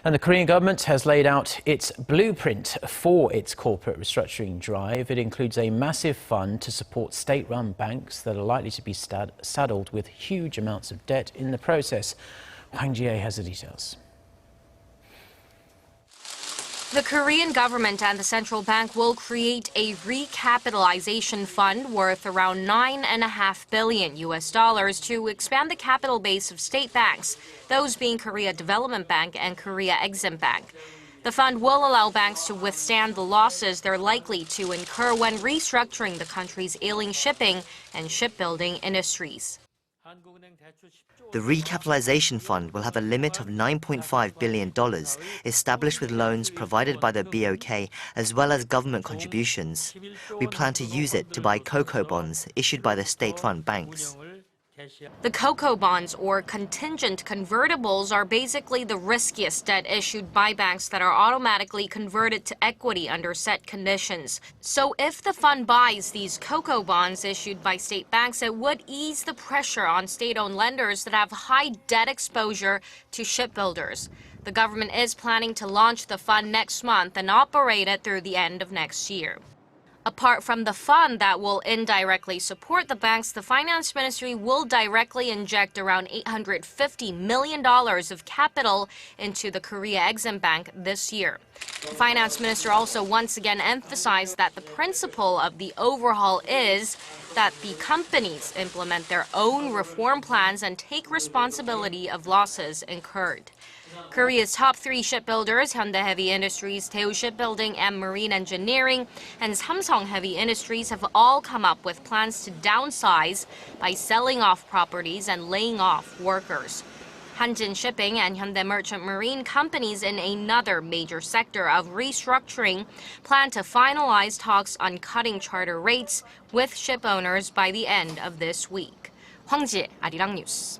And the Korean government has laid out its blueprint for its corporate restructuring drive. It includes a massive fund to support state-run banks that are likely to be saddled with huge amounts of debt in the process. Hwang Ji-hye has the details. The Korean government and the central bank will create a recapitalization fund worth around $9.5 billion to expand the capital base of state banks, those being Korea Development Bank and Korea Exim Bank. The fund will allow banks to withstand the losses they're likely to incur when restructuring the country's ailing shipping and shipbuilding industries. The recapitalization fund will have a limit of $9.5 billion established with loans provided by the BOK as well as government contributions. We plan to use it to buy CoCo bonds issued by the state-run banks. The CoCo bonds, or contingent convertibles, are basically the riskiest debt issued by banks that are automatically converted to equity under set conditions. So if the fund buys these CoCo bonds issued by state banks, it would ease the pressure on state-owned lenders that have high debt exposure to shipbuilders. The government is planning to launch the fund next month and operate it through the end of next year. Apart from the fund that will indirectly support the banks, the finance ministry will directly inject around $850 million of capital into the Korea Exim Bank this year. The finance minister also once again emphasized that the principle of the overhaul is that the companies implement their own reform plans and take responsibility of losses incurred. Korea's top three shipbuilders, Hyundai Heavy Industries, Daewoo Shipbuilding, and Marine Engineering, and Samsung Heavy Industries have all come up with plans to downsize by selling off properties and laying off workers. Hanjin Shipping and Hyundai Merchant Marine companies in another major sector of restructuring plan to finalize talks on cutting charter rates with ship owners by the end of this week. Hwang Ji-hye, Arirang News.